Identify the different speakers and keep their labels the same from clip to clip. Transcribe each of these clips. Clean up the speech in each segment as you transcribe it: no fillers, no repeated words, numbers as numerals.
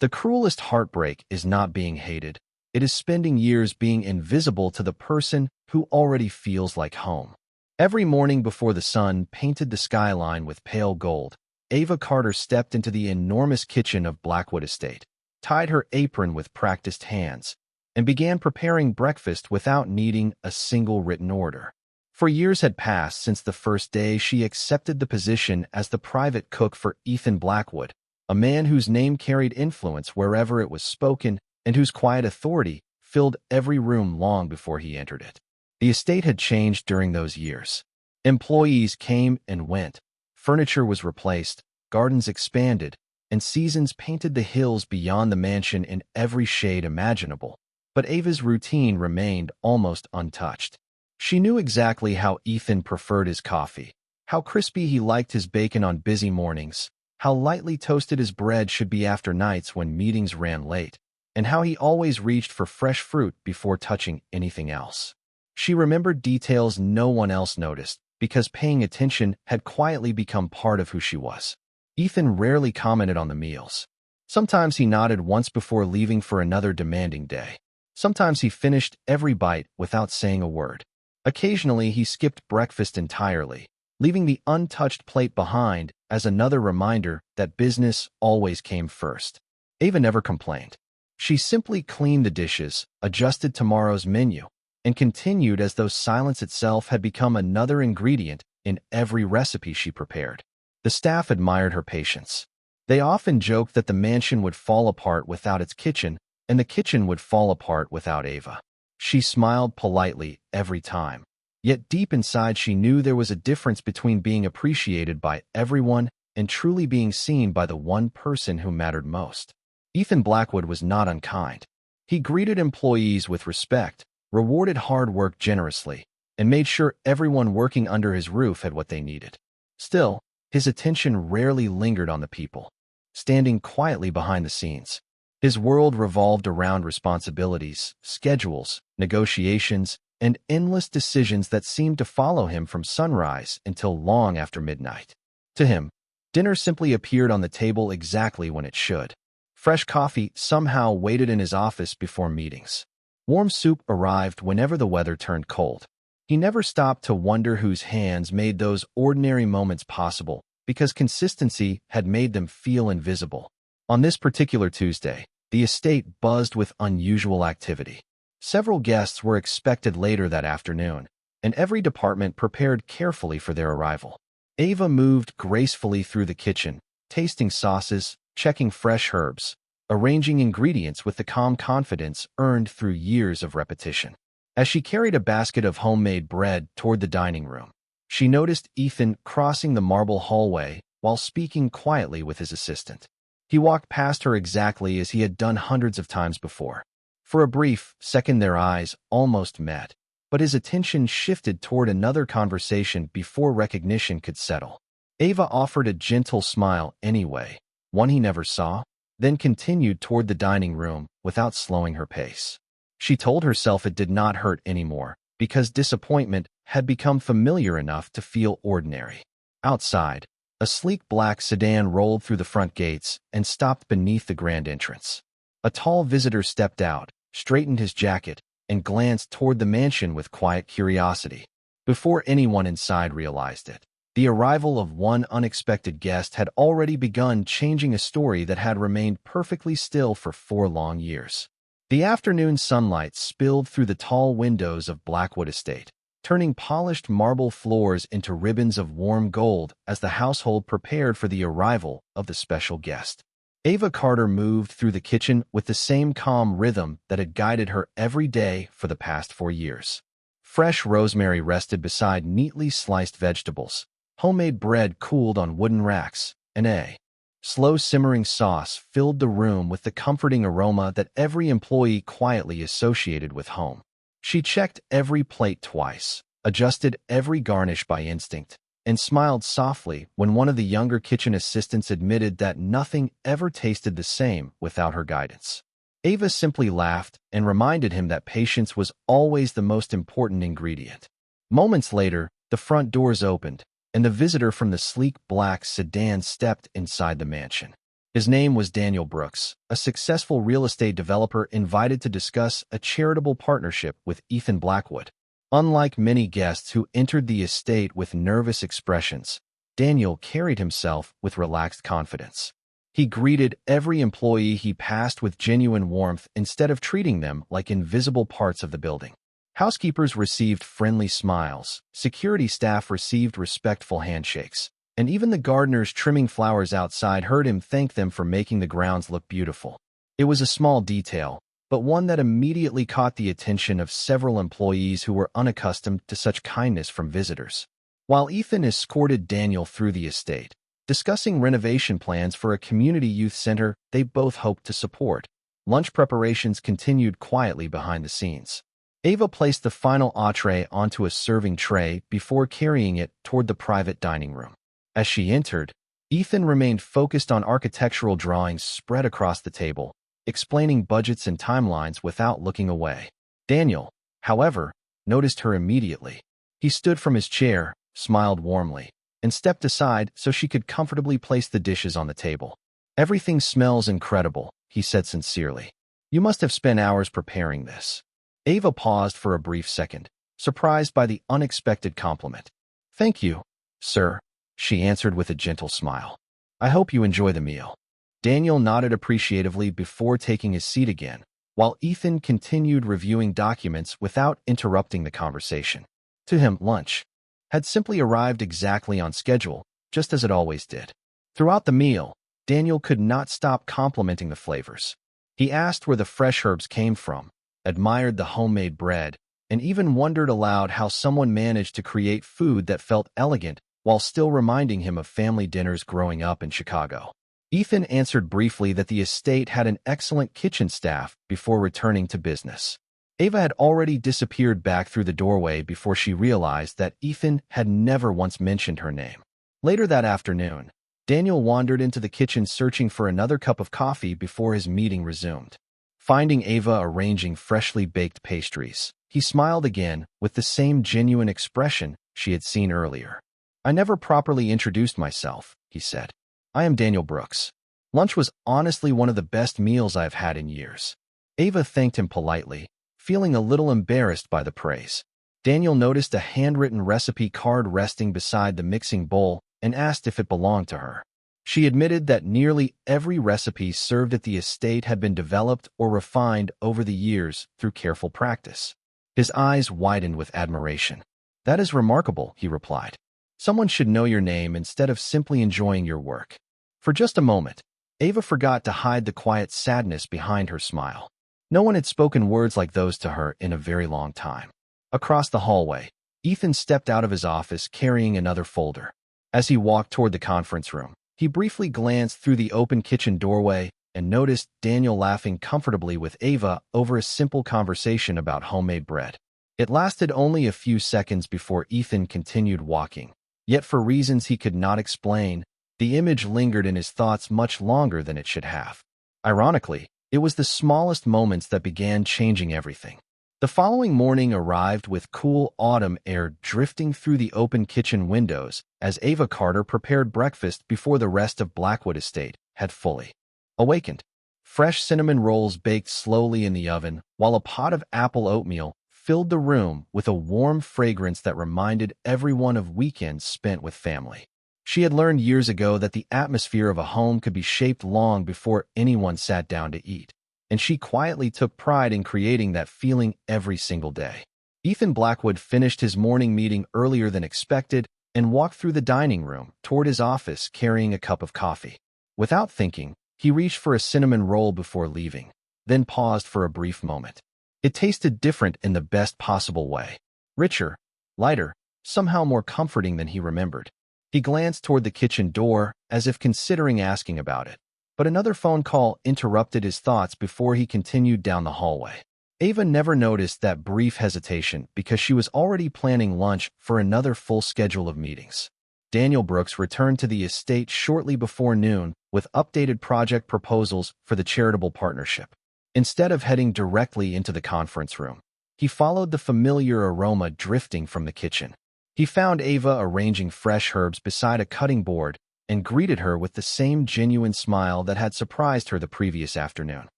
Speaker 1: The cruelest heartbreak is not being hated. It is spending years being invisible to the person who already feels like home. Every morning before the sun painted the skyline with pale gold, Ava Carter stepped into the enormous kitchen of Blackwood Estate, tied her apron with practiced hands, and began preparing breakfast without needing a single written order. For years had passed since the first day she accepted the position as the private cook for Ethan Blackwood, a man whose name carried influence wherever it was spoken and whose quiet authority filled every room long before he entered it. The estate had changed during those years. Employees came and went, furniture was replaced, gardens expanded, and seasons painted the hills beyond the mansion in every shade imaginable. But Ava's routine remained almost untouched. She knew exactly how Ethan preferred his coffee, how crispy he liked his bacon on busy mornings, how lightly toasted his bread should be after nights when meetings ran late, and how he always reached for fresh fruit before touching anything else. She remembered details no one else noticed, because paying attention had quietly become part of who she was. Ethan rarely commented on the meals. Sometimes he nodded once before leaving for another demanding day. Sometimes he finished every bite without saying a word. Occasionally he skipped breakfast entirely, leaving the untouched plate behind as another reminder that business always came first. Ava never complained. She simply cleaned the dishes, adjusted tomorrow's menu, and continued as though silence itself had become another ingredient in every recipe she prepared. The staff admired her patience. They often joked that the mansion would fall apart without its kitchen, and the kitchen would fall apart without Ava. She smiled politely every time. Yet deep inside she knew there was a difference between being appreciated by everyone and truly being seen by the one person who mattered most. Ethan Blackwood was not unkind. He greeted employees with respect, rewarded hard work generously, and made sure everyone working under his roof had what they needed. Still, his attention rarely lingered on the people, standing quietly behind the scenes. His world revolved around responsibilities, schedules, negotiations, and endless decisions that seemed to follow him from sunrise until long after midnight. To him, dinner simply appeared on the table exactly when it should. Fresh coffee somehow waited in his office before meetings. Warm soup arrived whenever the weather turned cold. He never stopped to wonder whose hands made those ordinary moments possible, because consistency had made them feel invisible. On this particular Tuesday, the estate buzzed with unusual activity. Several guests were expected later that afternoon, and every department prepared carefully for their arrival. Ava moved gracefully through the kitchen, tasting sauces, checking fresh herbs, arranging ingredients with the calm confidence earned through years of repetition. As she carried a basket of homemade bread toward the dining room, she noticed Ethan crossing the marble hallway while speaking quietly with his assistant. He walked past her exactly as he had done hundreds of times before. For a brief second their eyes almost met, but his attention shifted toward another conversation before recognition could settle. Ava offered a gentle smile anyway, one he never saw, then continued toward the dining room without slowing her pace. She told herself it did not hurt anymore, because disappointment had become familiar enough to feel ordinary. Outside, a sleek black sedan rolled through the front gates and stopped beneath the grand entrance. A tall visitor stepped out, straightened his jacket, and glanced toward the mansion with quiet curiosity. Before anyone inside realized it, the arrival of one unexpected guest had already begun changing a story that had remained perfectly still for 4 long years. The afternoon sunlight spilled through the tall windows of Blackwood Estate, turning polished marble floors into ribbons of warm gold as the household prepared for the arrival of the special guest. Ava Carter moved through the kitchen with the same calm rhythm that had guided her every day for the past 4 years. Fresh rosemary rested beside neatly sliced vegetables. Homemade bread cooled on wooden racks, and a slow simmering sauce filled the room with the comforting aroma that every employee quietly associated with home. She checked every plate twice, adjusted every garnish by instinct, and smiled softly when one of the younger kitchen assistants admitted that nothing ever tasted the same without her guidance. Ava simply laughed and reminded him that patience was always the most important ingredient. Moments later, the front doors opened, and the visitor from the sleek black sedan stepped inside the mansion. His name was Daniel Brooks, a successful real estate developer invited to discuss a charitable partnership with Ethan Blackwood. Unlike many guests who entered the estate with nervous expressions, Daniel carried himself with relaxed confidence. He greeted every employee he passed with genuine warmth instead of treating them like invisible parts of the building. Housekeepers received friendly smiles, security staff received respectful handshakes, and even the gardeners trimming flowers outside heard him thank them for making the grounds look beautiful. It was a small detail, but one that immediately caught the attention of several employees who were unaccustomed to such kindness from visitors. While Ethan escorted Daniel through the estate, discussing renovation plans for a community youth center they both hoped to support, lunch preparations continued quietly behind the scenes. Ava placed the final entree onto a serving tray before carrying it toward the private dining room. As she entered, Ethan remained focused on architectural drawings spread across the table, explaining budgets and timelines without looking away. Daniel, however, noticed her immediately. He stood from his chair, smiled warmly, and stepped aside so she could comfortably place the dishes on the table. "Everything smells incredible," he said sincerely. "You must have spent hours preparing this." Ava paused for a brief second, surprised by the unexpected compliment. "Thank you, sir," she answered with a gentle smile. "I hope you enjoy the meal." Daniel nodded appreciatively before taking his seat again, while Ethan continued reviewing documents without interrupting the conversation. To him, lunch had simply arrived exactly on schedule, just as it always did. Throughout the meal, Daniel could not stop complimenting the flavors. He asked where the fresh herbs came from, admired the homemade bread, and even wondered aloud how someone managed to create food that felt elegant while still reminding him of family dinners growing up in Chicago. Ethan answered briefly that the estate had an excellent kitchen staff before returning to business. Ava had already disappeared back through the doorway before she realized that Ethan had never once mentioned her name. Later that afternoon, Daniel wandered into the kitchen searching for another cup of coffee before his meeting resumed. Finding Ava arranging freshly baked pastries, he smiled again with the same genuine expression she had seen earlier. "I never properly introduced myself," he said. "I am Daniel Brooks. Lunch was honestly one of the best meals I've had in years." Ava thanked him politely, feeling a little embarrassed by the praise. Daniel noticed a handwritten recipe card resting beside the mixing bowl and asked if it belonged to her. She admitted that nearly every recipe served at the estate had been developed or refined over the years through careful practice. His eyes widened with admiration. "That is remarkable," he replied. "Someone should know your name instead of simply enjoying your work." For just a moment, Ava forgot to hide the quiet sadness behind her smile. No one had spoken words like those to her in a very long time. Across the hallway, Ethan stepped out of his office carrying another folder. As he walked toward the conference room, he briefly glanced through the open kitchen doorway and noticed Daniel laughing comfortably with Ava over a simple conversation about homemade bread. It lasted only a few seconds before Ethan continued walking. Yet for reasons he could not explain, the image lingered in his thoughts much longer than it should have. Ironically, it was the smallest moments that began changing everything. The following morning arrived with cool autumn air drifting through the open kitchen windows as Ava Carter prepared breakfast before the rest of Blackwood Estate had fully awakened. Fresh cinnamon rolls baked slowly in the oven, while a pot of apple oatmeal filled the room with a warm fragrance that reminded everyone of weekends spent with family. She had learned years ago that the atmosphere of a home could be shaped long before anyone sat down to eat, and she quietly took pride in creating that feeling every single day. Ethan Blackwood finished his morning meeting earlier than expected and walked through the dining room toward his office carrying a cup of coffee. Without thinking, he reached for a cinnamon roll before leaving, then paused for a brief moment. It tasted different in the best possible way. Richer, lighter, somehow more comforting than he remembered. He glanced toward the kitchen door as if considering asking about it, but another phone call interrupted his thoughts before he continued down the hallway. Ava never noticed that brief hesitation because she was already planning lunch for another full schedule of meetings. Daniel Brooks returned to the estate shortly before noon with updated project proposals for the charitable partnership. Instead of heading directly into the conference room, he followed the familiar aroma drifting from the kitchen. He found Ava arranging fresh herbs beside a cutting board and greeted her with the same genuine smile that had surprised her the previous afternoon.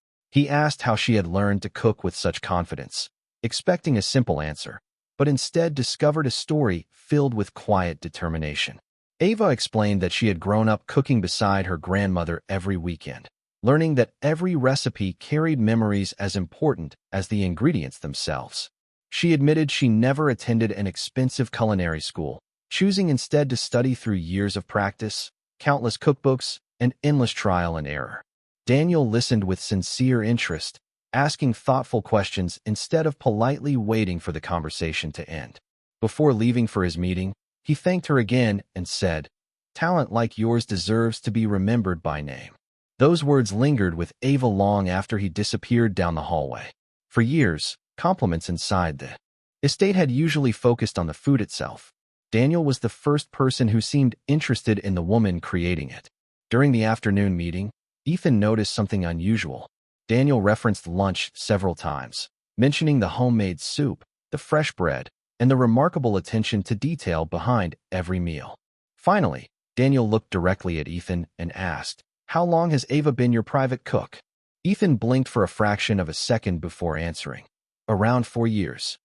Speaker 1: He asked how she had learned to cook with such confidence, expecting a simple answer, but instead discovered a story filled with quiet determination. Ava explained that she had grown up cooking beside her grandmother every weekend, learning that every recipe carried memories as important as the ingredients themselves. She admitted she never attended an expensive culinary school, choosing instead to study through years of practice, countless cookbooks, and endless trial and error. Daniel listened with sincere interest, asking thoughtful questions instead of politely waiting for the conversation to end. Before leaving for his meeting, he thanked her again and said, "Talent like yours deserves to be remembered by name." Those words lingered with Ava long after he disappeared down the hallway. For years, compliments inside the estate had usually focused on the food itself. Daniel was the first person who seemed interested in the woman creating it. During the afternoon meeting, Ethan noticed something unusual. Daniel referenced lunch several times, mentioning the homemade soup, the fresh bread, and the remarkable attention to detail behind every meal. Finally, Daniel looked directly at Ethan and asked, "How long has Ava been your private cook?" Ethan blinked for a fraction of a second before answering, "Around 4 years."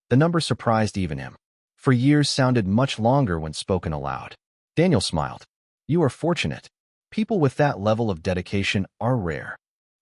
Speaker 1: The number surprised even him. 4 years sounded much longer when spoken aloud. Daniel smiled. "You are fortunate. People with that level of dedication are rare."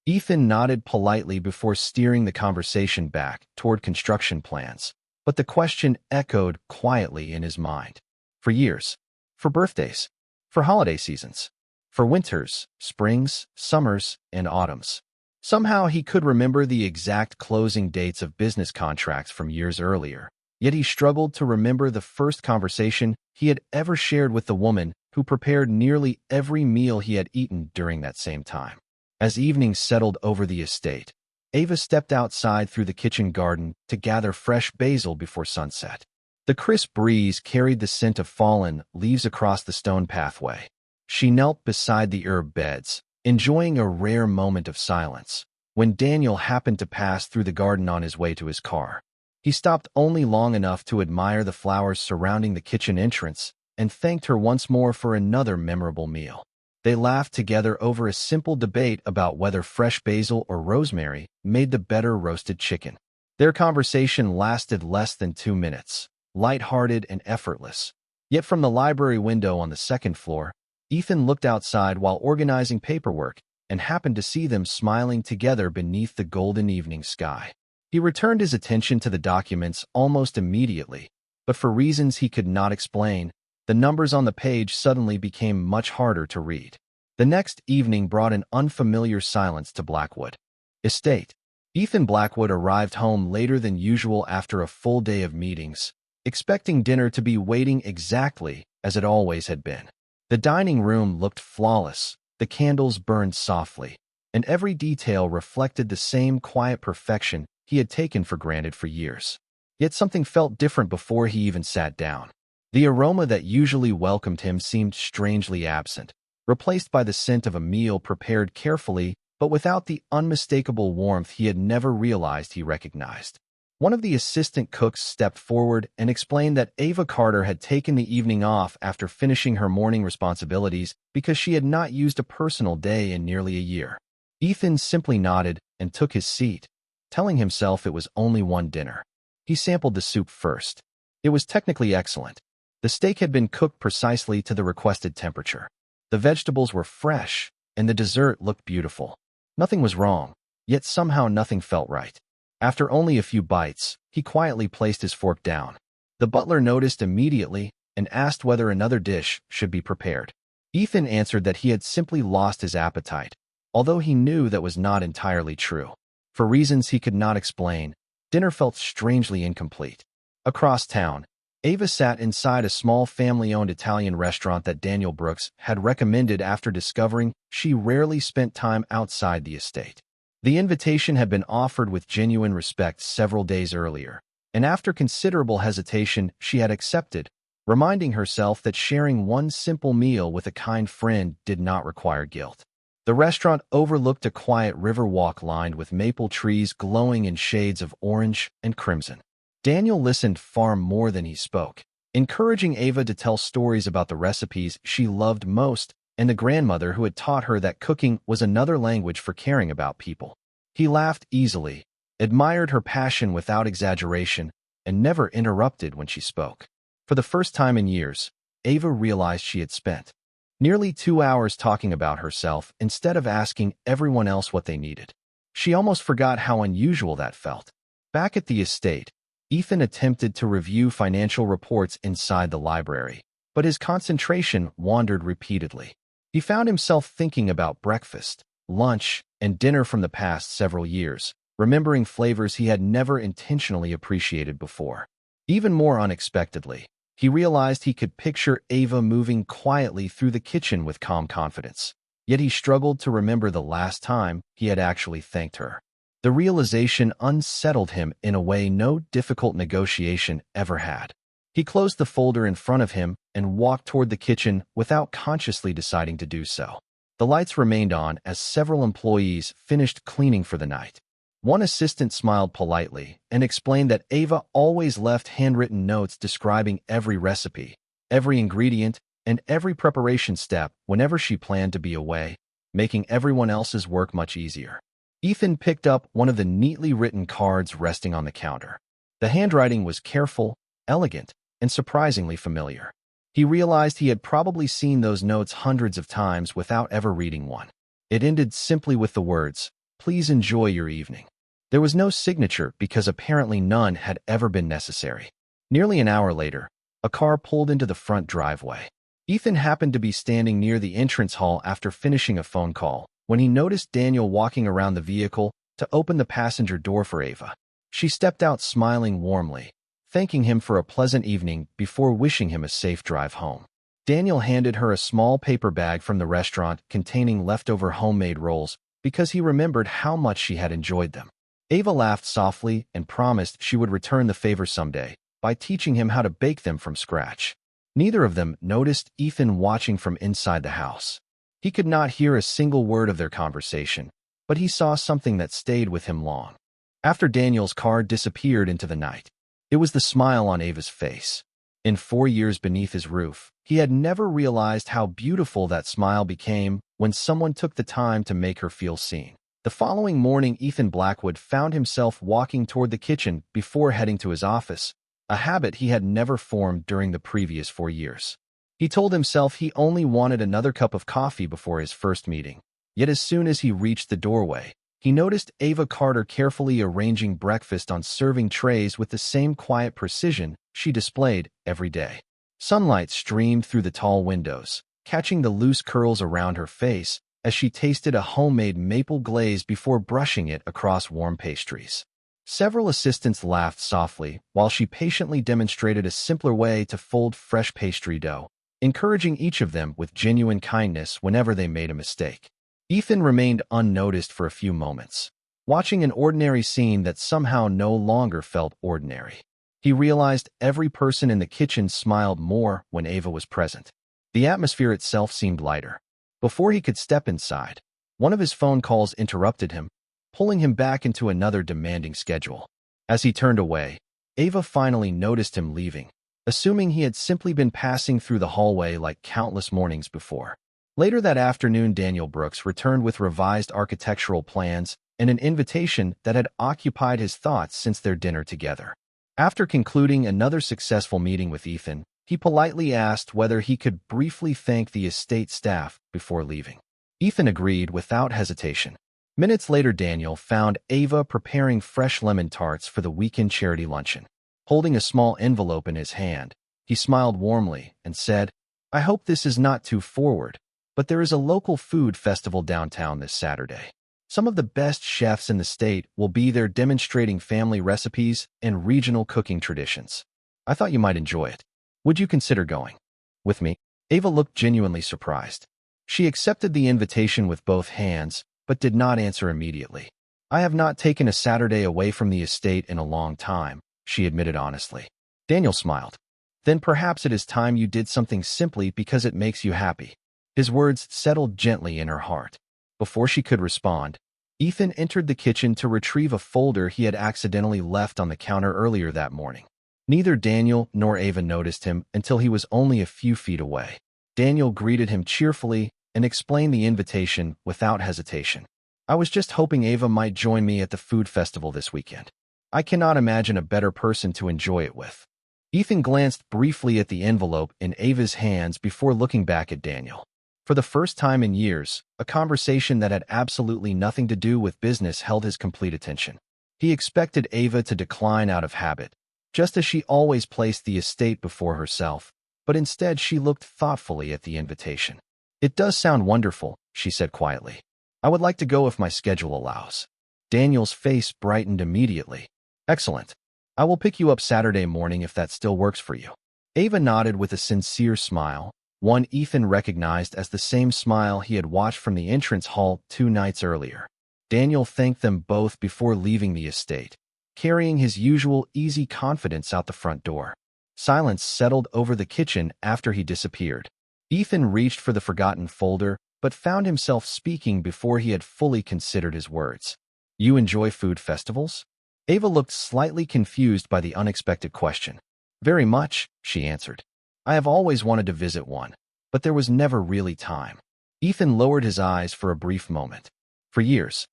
Speaker 1: Ethan nodded politely before steering the conversation back toward construction plans, but the question echoed quietly in his mind. For years. For birthdays. For holiday seasons. For winters, springs, summers, and autumns. Somehow he could remember the exact closing dates of business contracts from years earlier, yet he struggled to remember the first conversation he had ever shared with the woman who prepared nearly every meal he had eaten during that same time. As evening settled over the estate, Ava stepped outside through the kitchen garden to gather fresh basil before sunset. The crisp breeze carried the scent of fallen leaves across the stone pathway. She knelt beside the herb beds, enjoying a rare moment of silence, when Daniel happened to pass through the garden on his way to his car. He stopped only long enough to admire the flowers surrounding the kitchen entrance and thanked her once more for another memorable meal. They laughed together over a simple debate about whether fresh basil or rosemary made the better roasted chicken. Their conversation lasted less than 2 minutes, light-hearted and effortless. Yet from the library window on the second floor, Ethan looked outside while organizing paperwork and happened to see them smiling together beneath the golden evening sky. He returned his attention to the documents almost immediately, but for reasons he could not explain, the numbers on the page suddenly became much harder to read. The next evening brought an unfamiliar silence to Blackwood Estate. Ethan Blackwood arrived home later than usual after a full day of meetings, expecting dinner to be waiting exactly as it always had been. The dining room looked flawless, the candles burned softly, and every detail reflected the same quiet perfection he had taken for granted for years. Yet something felt different before he even sat down. The aroma that usually welcomed him seemed strangely absent, replaced by the scent of a meal prepared carefully but without the unmistakable warmth he had never realized he recognized. One of the assistant cooks stepped forward and explained that Ava Carter had taken the evening off after finishing her morning responsibilities because she had not used a personal day in nearly a year. Ethan simply nodded and took his seat, telling himself it was only one dinner. He sampled the soup first. It was technically excellent. The steak had been cooked precisely to the requested temperature. The vegetables were fresh, and the dessert looked beautiful. Nothing was wrong, yet somehow nothing felt right. After only a few bites, he quietly placed his fork down. The butler noticed immediately and asked whether another dish should be prepared. Ethan answered that he had simply lost his appetite, although he knew that was not entirely true. For reasons he could not explain, dinner felt strangely incomplete. Across town, Ava sat inside a small family-owned Italian restaurant that Daniel Brooks had recommended after discovering she rarely spent time outside the estate. The invitation had been offered with genuine respect several days earlier, and after considerable hesitation she had accepted, reminding herself that sharing one simple meal with a kind friend did not require guilt. The restaurant overlooked a quiet river walk lined with maple trees glowing in shades of orange and crimson. Daniel listened far more than he spoke. encouraging Ava to tell stories about the recipes she loved most and the grandmother who had taught her that cooking was another language for caring about people. He laughed easily, admired her passion without exaggeration, and never interrupted when she spoke. For the first time in years, Ava realized she had spent nearly 2 hours talking about herself instead of asking everyone else what they needed. She almost forgot how unusual that felt. Back at the estate, Ethan attempted to review financial reports inside the library, but his concentration wandered repeatedly. He found himself thinking about breakfast, lunch, and dinner from the past several years, remembering flavors he had never intentionally appreciated before. Even more unexpectedly, he realized he could picture Ava moving quietly through the kitchen with calm confidence. Yet he struggled to remember the last time he had actually thanked her. The realization unsettled him in a way no difficult negotiation ever had. He closed the folder in front of him and walked toward the kitchen without consciously deciding to do so. The lights remained on as several employees finished cleaning for the night. One assistant smiled politely and explained that Ava always left handwritten notes describing every recipe, every ingredient, and every preparation step whenever she planned to be away, making everyone else's work much easier. Ethan picked up one of the neatly written cards resting on the counter. The handwriting was careful, elegant, and surprisingly familiar. He realized he had probably seen those notes hundreds of times without ever reading one. It ended simply with the words, "Please enjoy your evening." There was no signature because apparently none had ever been necessary. Nearly an hour later, a car pulled into the front driveway. Ethan happened to be standing near the entrance hall after finishing a phone call when he noticed Daniel walking around the vehicle to open the passenger door for Ava. She stepped out smiling warmly, thanking him for a pleasant evening before wishing him a safe drive home. Daniel handed her a small paper bag from the restaurant containing leftover homemade rolls because he remembered how much she had enjoyed them. Ava laughed softly and promised she would return the favor someday by teaching him how to bake them from scratch. Neither of them noticed Ethan watching from inside the house. He could not hear a single word of their conversation, but he saw something that stayed with him long. After Daniel's car disappeared into the night, it was the smile on Ava's face. In 4 years beneath his roof, he had never realized how beautiful that smile became when someone took the time to make her feel seen. The following morning, Ethan Blackwood found himself walking toward the kitchen before heading to his office, a habit he had never formed during the previous 4 years. He told himself he only wanted another cup of coffee before his first meeting. Yet as soon as he reached the doorway, he noticed Ava Carter carefully arranging breakfast on serving trays with the same quiet precision she displayed every day. Sunlight streamed through the tall windows, catching the loose curls around her face as she tasted a homemade maple glaze before brushing it across warm pastries. Several assistants laughed softly while she patiently demonstrated a simpler way to fold fresh pastry dough, encouraging each of them with genuine kindness whenever they made a mistake. Ethan remained unnoticed for a few moments, watching an ordinary scene that somehow no longer felt ordinary. He realized every person in the kitchen smiled more when Ava was present. The atmosphere itself seemed lighter. Before he could step inside, one of his phone calls interrupted him, pulling him back into another demanding schedule. As he turned away, Ava finally noticed him leaving, assuming he had simply been passing through the hallway like countless mornings before. Later that afternoon, Daniel Brooks returned with revised architectural plans and an invitation that had occupied his thoughts since their dinner together. After concluding another successful meeting with Ethan, he politely asked whether he could briefly thank the estate staff before leaving. Ethan agreed without hesitation. Minutes later, Daniel found Ava preparing fresh lemon tarts for the weekend charity luncheon. Holding a small envelope in his hand, he smiled warmly and said, "I hope this is not too forward, but there is a local food festival downtown this Saturday. Some of the best chefs in the state will be there demonstrating family recipes and regional cooking traditions. I thought you might enjoy it. Would you consider going with me?" Ava looked genuinely surprised. She accepted the invitation with both hands, but did not answer immediately. "I have not taken a Saturday away from the estate in a long time," she admitted honestly. Daniel smiled. "Then perhaps it is time you did something simply because it makes you happy." His words settled gently in her heart. Before she could respond, Ethan entered the kitchen to retrieve a folder he had accidentally left on the counter earlier that morning. Neither Daniel nor Ava noticed him until he was only a few feet away. Daniel greeted him cheerfully and explained the invitation without hesitation. I was just hoping Ava might join me at the food festival this weekend. I cannot imagine a better person to enjoy it with. Ethan glanced briefly at the envelope in Ava's hands before looking back at Daniel. For the first time in years, a conversation that had absolutely nothing to do with business held his complete attention. He expected Ava to decline out of habit, just as she always placed the estate before herself, but instead she looked thoughtfully at the invitation. It does sound wonderful, she said quietly. I would like to go if my schedule allows. Daniel's face brightened immediately. Excellent. I will pick you up Saturday morning if that still works for you. Ava nodded with a sincere smile, one Ethan recognized as the same smile he had watched from the entrance hall 2 nights earlier. Daniel thanked them both before leaving the estate, carrying his usual easy confidence out the front door. Silence settled over the kitchen after he disappeared. Ethan reached for the forgotten folder, but found himself speaking before he had fully considered his words. You enjoy food festivals? Ava looked slightly confused by the unexpected question. Very much, she answered. I have always wanted to visit one, but there was never really time. Ethan lowered his eyes for a brief moment. For years,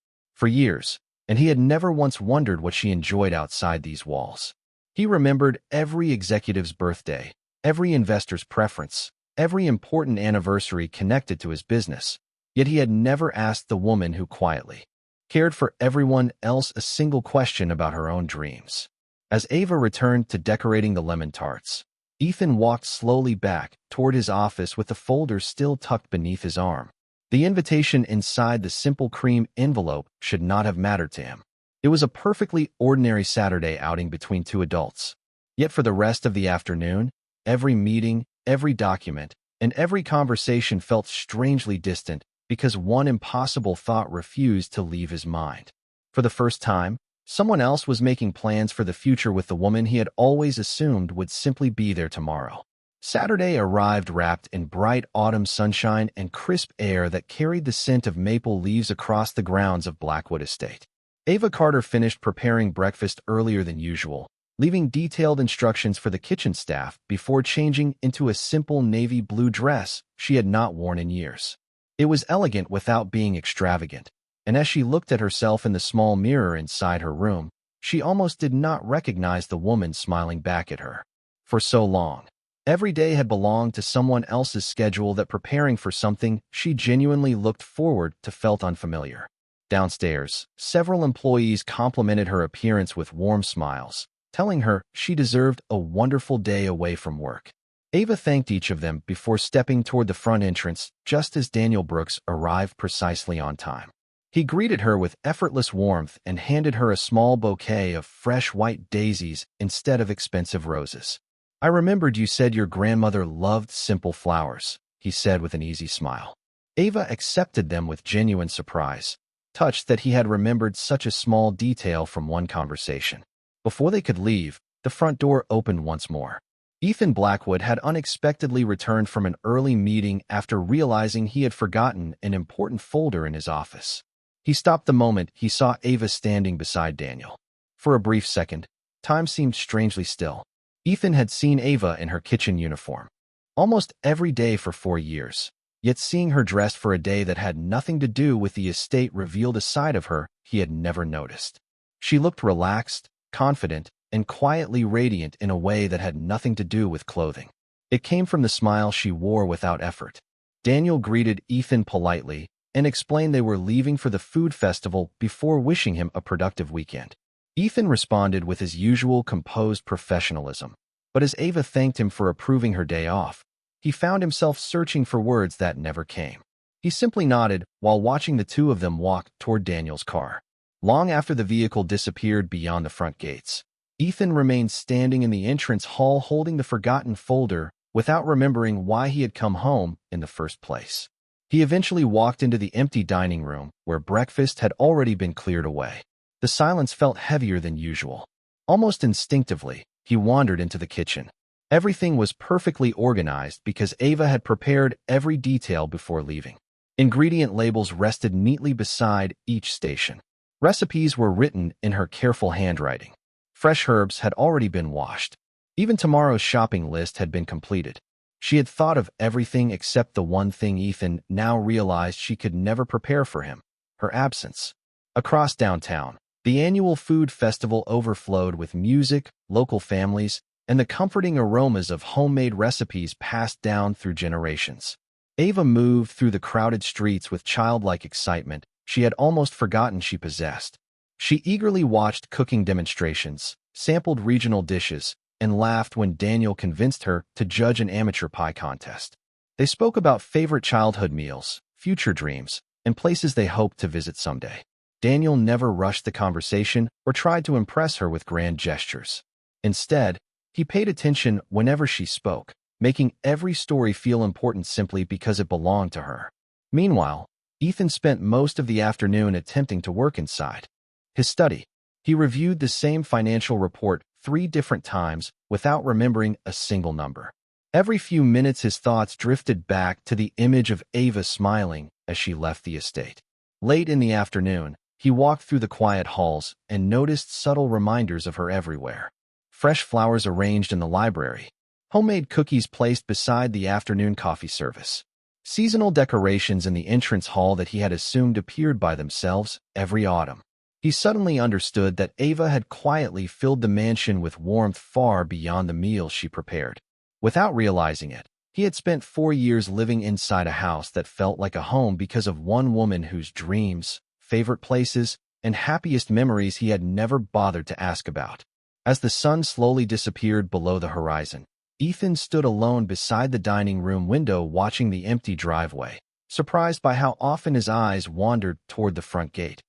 Speaker 1: and he had never once wondered what she enjoyed outside these walls. He remembered every executive's birthday, every investor's preference, every important anniversary connected to his business, yet he had never asked the woman who quietly cared for everyone else a single question about her own dreams. As Ava returned to decorating the lemon tarts, Ethan walked slowly back toward his office with the folder still tucked beneath his arm. The invitation inside the simple cream envelope should not have mattered to him. It was a perfectly ordinary Saturday outing between 2 adults. Yet for the rest of the afternoon, every meeting, every document, and every conversation felt strangely distant because one impossible thought refused to leave his mind. For the first time, someone else was making plans for the future with the woman he had always assumed would simply be there tomorrow. Saturday arrived wrapped in bright autumn sunshine and crisp air that carried the scent of maple leaves across the grounds of Blackwood Estate. Ava Carter finished preparing breakfast earlier than usual, leaving detailed instructions for the kitchen staff before changing into a simple navy blue dress she had not worn in years. It was elegant without being extravagant, and as she looked at herself in the small mirror inside her room, she almost did not recognize the woman smiling back at her. For so long, every day had belonged to someone else's schedule that preparing for something she genuinely looked forward to felt unfamiliar. Downstairs, several employees complimented her appearance with warm smiles, telling her she deserved a wonderful day away from work. Ava thanked each of them before stepping toward the front entrance just as Daniel Brooks arrived precisely on time. He greeted her with effortless warmth and handed her a small bouquet of fresh white daisies instead of expensive roses. I remembered you said your grandmother loved simple flowers, he said with an easy smile. Ava accepted them with genuine surprise, touched that he had remembered such a small detail from one conversation. Before they could leave, the front door opened once more. Ethan Blackwood had unexpectedly returned from an early meeting after realizing he had forgotten an important folder in his office. He stopped the moment he saw Ava standing beside Daniel. For a brief second, time seemed strangely still. Ethan had seen Ava in her kitchen uniform almost every day for 4 years, yet seeing her dressed for a day that had nothing to do with the estate revealed a side of her he had never noticed. She looked relaxed, confident, and quietly radiant in a way that had nothing to do with clothing. It came from the smile she wore without effort. Daniel greeted Ethan politely and explained they were leaving for the food festival before wishing him a productive weekend. Ethan responded with his usual composed professionalism, but as Ava thanked him for approving her day off, he found himself searching for words that never came. He simply nodded while watching the two of them walk toward Daniel's car. Long after the vehicle disappeared beyond the front gates, Ethan remained standing in the entrance hall holding the forgotten folder without remembering why he had come home in the first place. He eventually walked into the empty dining room where breakfast had already been cleared away. The silence felt heavier than usual. Almost instinctively, he wandered into the kitchen. Everything was perfectly organized because Ava had prepared every detail before leaving. Ingredient labels rested neatly beside each station. Recipes were written in her careful handwriting. Fresh herbs had already been washed. Even tomorrow's shopping list had been completed. She had thought of everything except the one thing Ethan now realized she could never prepare for him: her absence. Across downtown, the annual food festival overflowed with music, local families, and the comforting aromas of homemade recipes passed down through generations. Ava moved through the crowded streets with childlike excitement she had almost forgotten she possessed. She eagerly watched cooking demonstrations, sampled regional dishes, and laughed when Daniel convinced her to judge an amateur pie contest. They spoke about favorite childhood meals, future dreams, and places they hoped to visit someday. Daniel never rushed the conversation or tried to impress her with grand gestures. Instead, he paid attention whenever she spoke, making every story feel important simply because it belonged to her. Meanwhile, Ethan spent most of the afternoon attempting to work inside his study. He reviewed the same financial report 3 different times without remembering a single number. Every few minutes his thoughts drifted back to the image of Ava smiling as she left the estate. Late in the afternoon, he walked through the quiet halls and noticed subtle reminders of her everywhere. Fresh flowers arranged in the library, homemade cookies placed beside the afternoon coffee service, seasonal decorations in the entrance hall that he had assumed appeared by themselves every autumn. He suddenly understood that Ava had quietly filled the mansion with warmth far beyond the meals she prepared. Without realizing it, he had spent 4 years living inside a house that felt like a home because of one woman whose dreams, favorite places, and happiest memories he had never bothered to ask about. As the sun slowly disappeared below the horizon, Ethan stood alone beside the dining room window watching the empty driveway, surprised by how often his eyes wandered toward the front gate,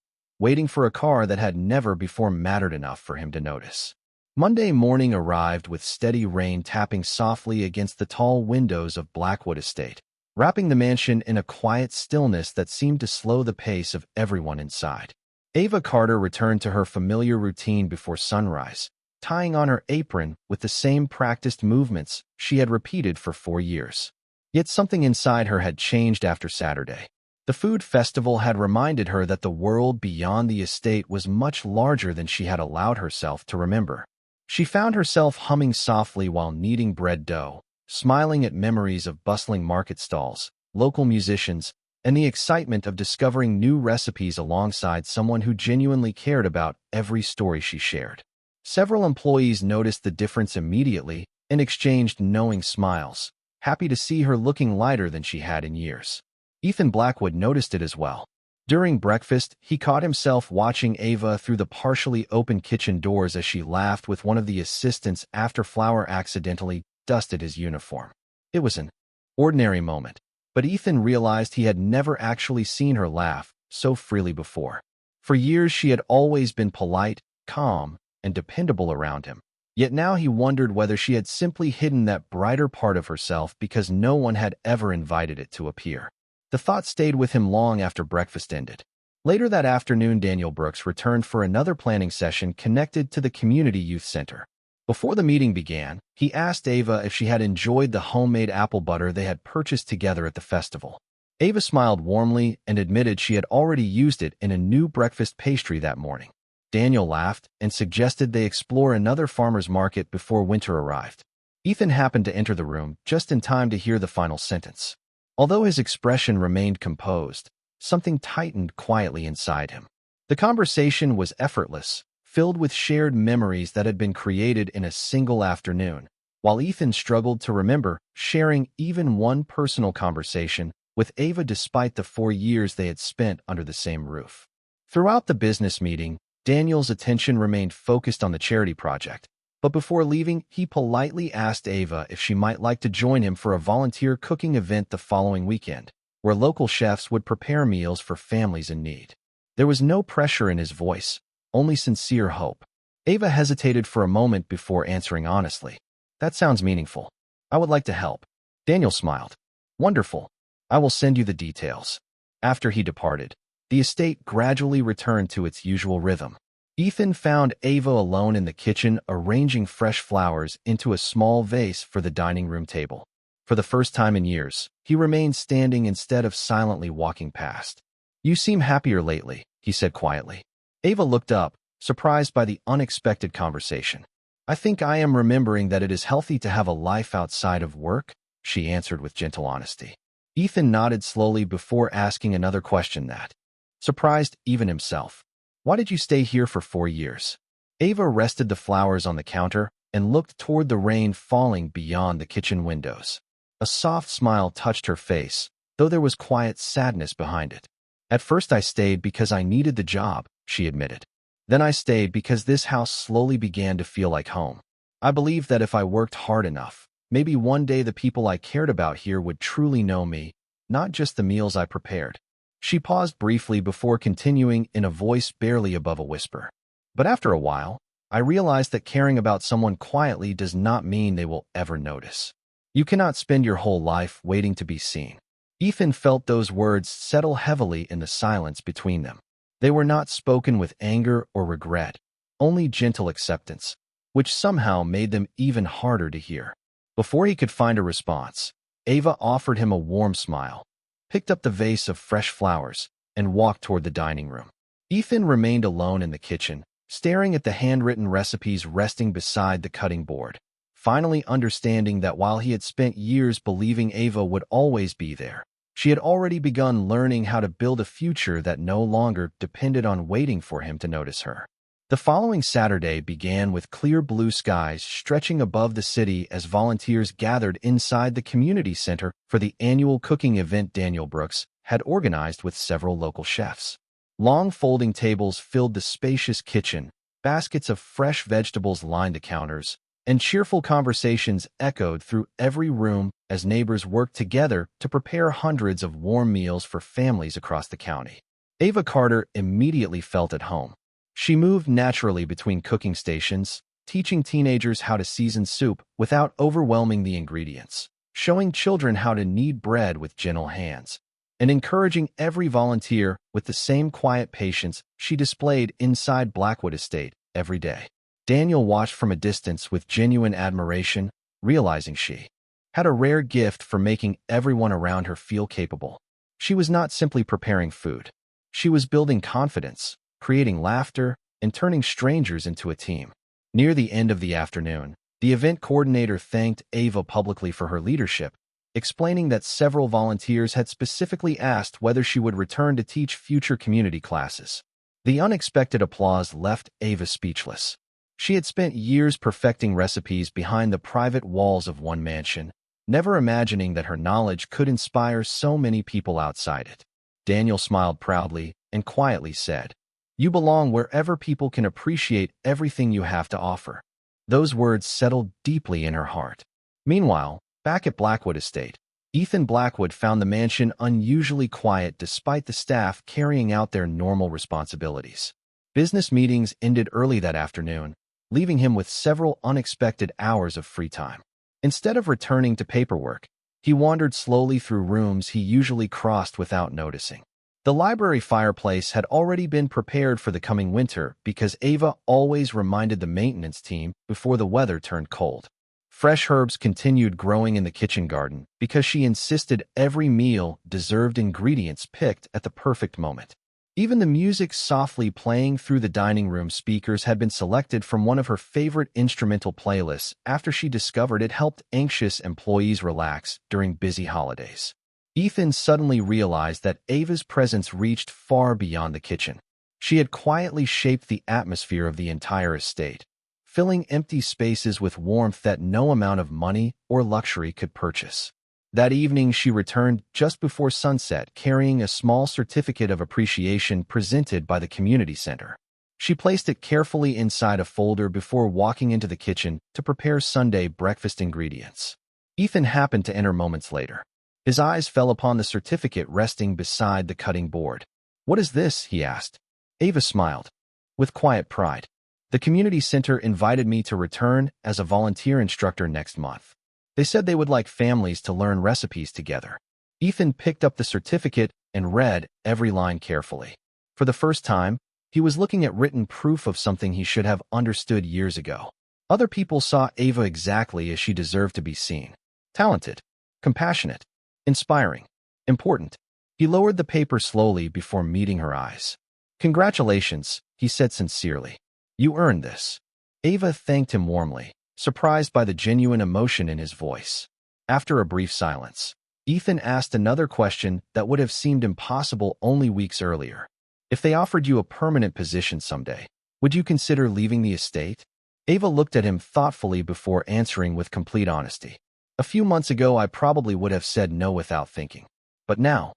Speaker 1: waiting for a car that had never before mattered enough for him to notice. Monday morning arrived with steady rain tapping softly against the tall windows of Blackwood Estate, wrapping the mansion in a quiet stillness that seemed to slow the pace of everyone inside. Ava Carter returned to her familiar routine before sunrise, tying on her apron with the same practiced movements she had repeated for 4 years. Yet something inside her had changed after Saturday. The food festival had reminded her that the world beyond the estate was much larger than she had allowed herself to remember. She found herself humming softly while kneading bread dough, smiling at memories of bustling market stalls, local musicians, and the excitement of discovering new recipes alongside someone who genuinely cared about every story she shared. Several employees noticed the difference immediately and exchanged knowing smiles, happy to see her looking lighter than she had in years. Ethan Blackwood noticed it as well. During breakfast, he caught himself watching Ava through the partially open kitchen doors as she laughed with one of the assistants after Flower accidentally dusted his uniform. It was an ordinary moment, but Ethan realized he had never actually seen her laugh so freely before. For years she had always been polite, calm, and dependable around him. Yet now he wondered whether she had simply hidden that brighter part of herself because no one had ever invited it to appear. The thought stayed with him long after breakfast ended. Later that afternoon, Daniel Brooks returned for another planning session connected to the Community Youth Center. Before the meeting began, he asked Ava if she had enjoyed the homemade apple butter they had purchased together at the festival. Ava smiled warmly and admitted she had already used it in a new breakfast pastry that morning. Daniel laughed and suggested they explore another farmer's market before winter arrived. Ethan happened to enter the room just in time to hear the final sentence. Although his expression remained composed, something tightened quietly inside him. The conversation was effortless, filled with shared memories that had been created in a single afternoon, while Ethan struggled to remember sharing even one personal conversation with Ava despite the 4 years they had spent under the same roof. Throughout the business meeting, Daniel's attention remained focused on the charity project, but before leaving, he politely asked Ava if she might like to join him for a volunteer cooking event the following weekend, where local chefs would prepare meals for families in need. There was no pressure in his voice, only sincere hope. Ava hesitated for a moment before answering honestly. "That sounds meaningful. I would like to help." Daniel smiled. "Wonderful. I will send you the details." After he departed, the estate gradually returned to its usual rhythm. Ethan found Ava alone in the kitchen arranging fresh flowers into a small vase for the dining room table. For the first time in years, he remained standing instead of silently walking past. "You seem happier lately," he said quietly. Ava looked up, surprised by the unexpected conversation. I think I am remembering that it is healthy to have a life outside of work, she answered with gentle honesty. Ethan nodded slowly before asking another question that surprised even himself. Why did you stay here for 4 years? Ava rested the flowers on the counter and looked toward the rain falling beyond the kitchen windows. A soft smile touched her face, though there was quiet sadness behind it. At first I stayed because I needed the job, she admitted. Then I stayed because this house slowly began to feel like home. I believed that if I worked hard enough, maybe one day the people I cared about here would truly know me, not just the meals I prepared. She paused briefly before continuing in a voice barely above a whisper. But after a while, I realized that caring about someone quietly does not mean they will ever notice. You cannot spend your whole life waiting to be seen. Ethan felt those words settle heavily in the silence between them. They were not spoken with anger or regret, only gentle acceptance, which somehow made them even harder to hear. Before he could find a response, Ava offered him a warm smile, picked up the vase of fresh flowers, and walked toward the dining room. Ethan remained alone in the kitchen, staring at the handwritten recipes resting beside the cutting board, finally understanding that while he had spent years believing Ava would always be there, she had already begun learning how to build a future that no longer depended on waiting for him to notice her. The following Saturday began with clear blue skies stretching above the city as volunteers gathered inside the community center for the annual cooking event Daniel Brooks had organized with several local chefs. Long folding tables filled the spacious kitchen, baskets of fresh vegetables lined the counters, and cheerful conversations echoed through every room as neighbors worked together to prepare hundreds of warm meals for families across the county. Ava Carter immediately felt at home. She moved naturally between cooking stations, teaching teenagers how to season soup without overwhelming the ingredients, showing children how to knead bread with gentle hands, and encouraging every volunteer with the same quiet patience she displayed inside Blackwood Estate every day. Daniel watched from a distance with genuine admiration, realizing she had a rare gift for making everyone around her feel capable. She was not simply preparing food. She was building confidence, creating laughter, and turning strangers into a team. Near the end of the afternoon, the event coordinator thanked Ava publicly for her leadership, explaining that several volunteers had specifically asked whether she would return to teach future community classes. The unexpected applause left Ava speechless. She had spent years perfecting recipes behind the private walls of one mansion, never imagining that her knowledge could inspire so many people outside it. Daniel smiled proudly and quietly said, "You belong wherever people can appreciate everything you have to offer." Those words settled deeply in her heart. Meanwhile, back at Blackwood Estate, Ethan Blackwood found the mansion unusually quiet despite the staff carrying out their normal responsibilities. Business meetings ended early that afternoon, leaving him with several unexpected hours of free time. Instead of returning to paperwork, he wandered slowly through rooms he usually crossed without noticing. The library fireplace had already been prepared for the coming winter because Ava always reminded the maintenance team before the weather turned cold. Fresh herbs continued growing in the kitchen garden because she insisted every meal deserved ingredients picked at the perfect moment. Even the music softly playing through the dining room speakers had been selected from one of her favorite instrumental playlists after she discovered it helped anxious employees relax during busy holidays. Ethan suddenly realized that Ava's presence reached far beyond the kitchen. She had quietly shaped the atmosphere of the entire estate, filling empty spaces with warmth that no amount of money or luxury could purchase. That evening, she returned just before sunset, carrying a small certificate of appreciation presented by the community center. She placed it carefully inside a folder before walking into the kitchen to prepare Sunday breakfast ingredients. Ethan happened to enter moments later. His eyes fell upon the certificate resting beside the cutting board. "What is this?" he asked. Ava smiled, with quiet pride. "The community center invited me to return as a volunteer instructor next month. They said they would like families to learn recipes together." Ethan picked up the certificate and read every line carefully. For the first time, he was looking at written proof of something he should have understood years ago. Other people saw Ava exactly as she deserved to be seen. Talented, compassionate, inspiring, important. He lowered the paper slowly before meeting her eyes. "Congratulations," he said sincerely. "You earned this." Ava thanked him warmly, surprised by the genuine emotion in his voice. After a brief silence, Ethan asked another question that would have seemed impossible only weeks earlier. If they offered you a permanent position someday, would you consider leaving the estate? Ava looked at him thoughtfully before answering with complete honesty. A few months ago, I probably would have said no without thinking. But now,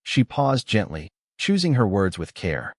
Speaker 1: she paused gently, choosing her words with care.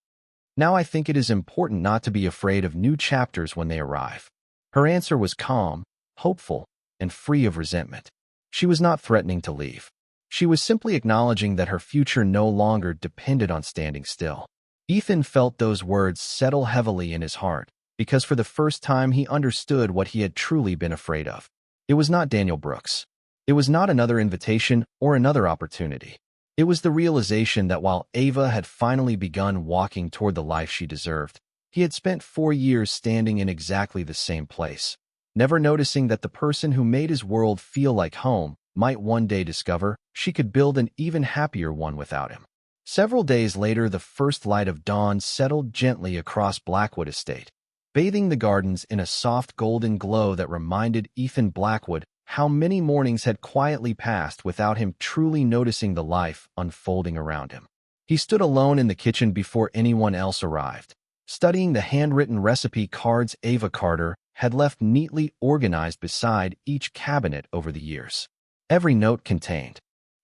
Speaker 1: Now I think it is important not to be afraid of new chapters when they arrive. Her answer was calm, hopeful, and free of resentment. She was not threatening to leave. She was simply acknowledging that her future no longer depended on standing still. Ethan felt those words settle heavily in his heart, because for the first time he understood what he had truly been afraid of. It was not Daniel Brooks. It was not another invitation or another opportunity. It was the realization that while Ava had finally begun walking toward the life she deserved, he had spent 4 years standing in exactly the same place, never noticing that the person who made his world feel like home might one day discover she could build an even happier one without him. Several days later, the first light of dawn settled gently across Blackwood Estate, bathing the gardens in a soft golden glow that reminded Ethan Blackwood how many mornings had quietly passed without him truly noticing the life unfolding around him. He stood alone in the kitchen before anyone else arrived, studying the handwritten recipe cards Ava Carter had left neatly organized beside each cabinet over the years. Every note contained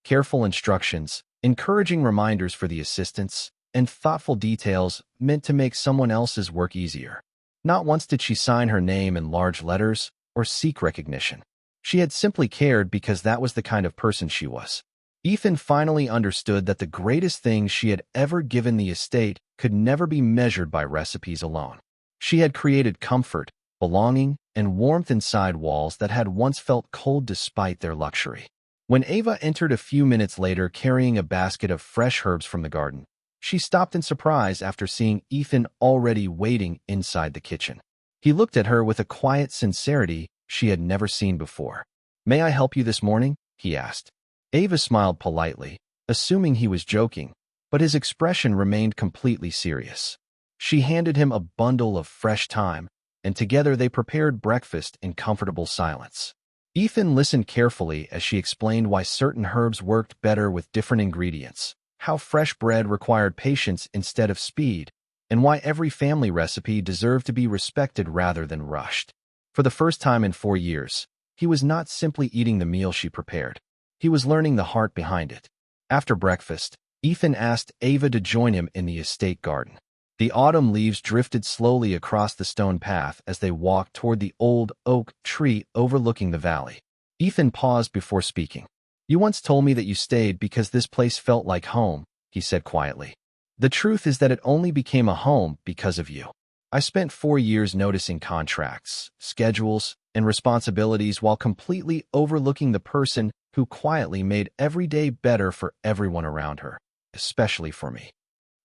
Speaker 1: careful instructions, encouraging reminders for the assistants, and thoughtful details meant to make someone else's work easier. Not once did she sign her name in large letters or seek recognition. She had simply cared because that was the kind of person she was. Ethan finally understood that the greatest thing she had ever given the estate could never be measured by recipes alone. She had created comfort, belonging, and warmth inside walls that had once felt cold despite their luxury. When Ava entered a few minutes later carrying a basket of fresh herbs from the garden, she stopped in surprise after seeing Ethan already waiting inside the kitchen. He looked at her with a quiet sincerity she had never seen before. "May I help you this morning?" he asked. Ava smiled politely, assuming he was joking, but his expression remained completely serious. She handed him a bundle of fresh thyme, and together they prepared breakfast in comfortable silence. Ethan listened carefully as she explained why certain herbs worked better with different ingredients, how fresh bread required patience instead of speed, and why every family recipe deserved to be respected rather than rushed. For the first time in 4 years, he was not simply eating the meal she prepared. He was learning the heart behind it. After breakfast, Ethan asked Ava to join him in the estate garden. The autumn leaves drifted slowly across the stone path as they walked toward the old oak tree overlooking the valley. Ethan paused before speaking. "You once told me that you stayed because this place felt like home," he said quietly. "The truth is that it only became a home because of you. I spent 4 years noticing contracts, schedules, and responsibilities while completely overlooking the person who quietly made every day better for everyone around her, especially for me."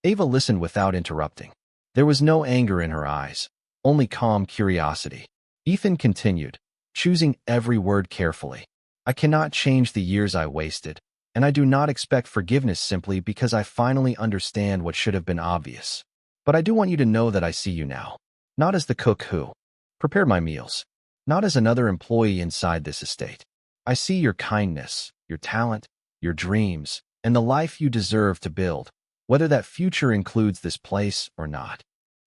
Speaker 1: Ava listened without interrupting. There was no anger in her eyes, only calm curiosity. Ethan continued, choosing every word carefully. "I cannot change the years I wasted, and I do not expect forgiveness simply because I finally understand what should have been obvious. But I do want you to know that I see you now, not as the cook who prepared my meals, not as another employee inside this estate. I see your kindness, your talent, your dreams, and the life you deserve to build, whether that future includes this place or not."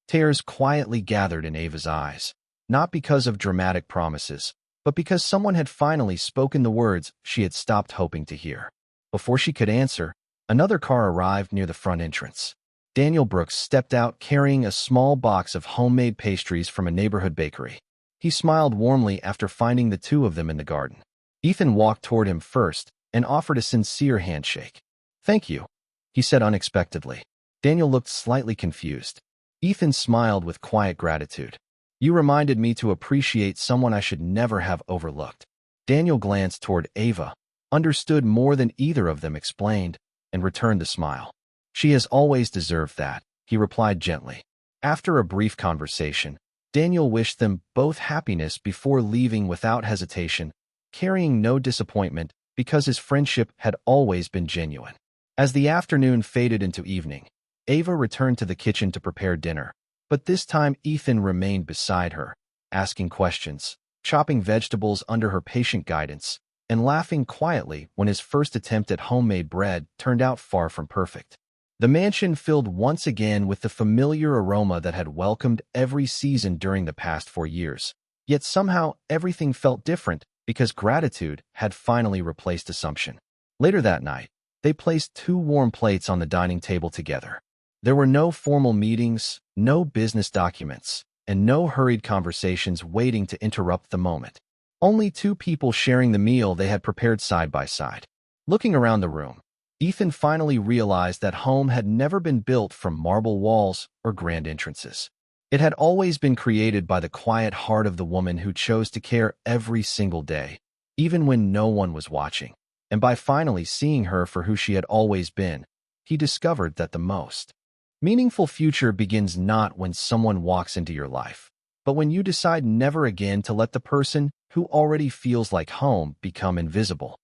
Speaker 1: Tears quietly gathered in Ava's eyes, not because of dramatic promises, but because someone had finally spoken the words she had stopped hoping to hear. Before she could answer, another car arrived near the front entrance. Daniel Brooks stepped out carrying a small box of homemade pastries from a neighborhood bakery. He smiled warmly after finding the two of them in the garden. Ethan walked toward him first and offered a sincere handshake. "Thank you," he said unexpectedly. Daniel looked slightly confused. Ethan smiled with quiet gratitude. "You reminded me to appreciate someone I should never have overlooked." Daniel glanced toward Ava, understood more than either of them explained, and returned the smile. "She has always deserved that," he replied gently. After a brief conversation, Daniel wished them both happiness before leaving without hesitation, carrying no disappointment because his friendship had always been genuine. As the afternoon faded into evening, Ava returned to the kitchen to prepare dinner, but this time Ethan remained beside her, asking questions, chopping vegetables under her patient guidance, and laughing quietly when his first attempt at homemade bread turned out far from perfect. The mansion filled once again with the familiar aroma that had welcomed every season during the past 4 years. Yet somehow everything felt different because gratitude had finally replaced assumption. Later that night, they placed 2 warm plates on the dining table together. There were no formal meetings, no business documents, and no hurried conversations waiting to interrupt the moment. Only 2 people sharing the meal they had prepared side by side. Looking around the room, Ethan finally realized that home had never been built from marble walls or grand entrances. It had always been created by the quiet heart of the woman who chose to care every single day, even when no one was watching. And by finally seeing her for who she had always been, he discovered that the most meaningful future begins not when someone walks into your life, but when you decide never again to let the person who already feels like home become invisible.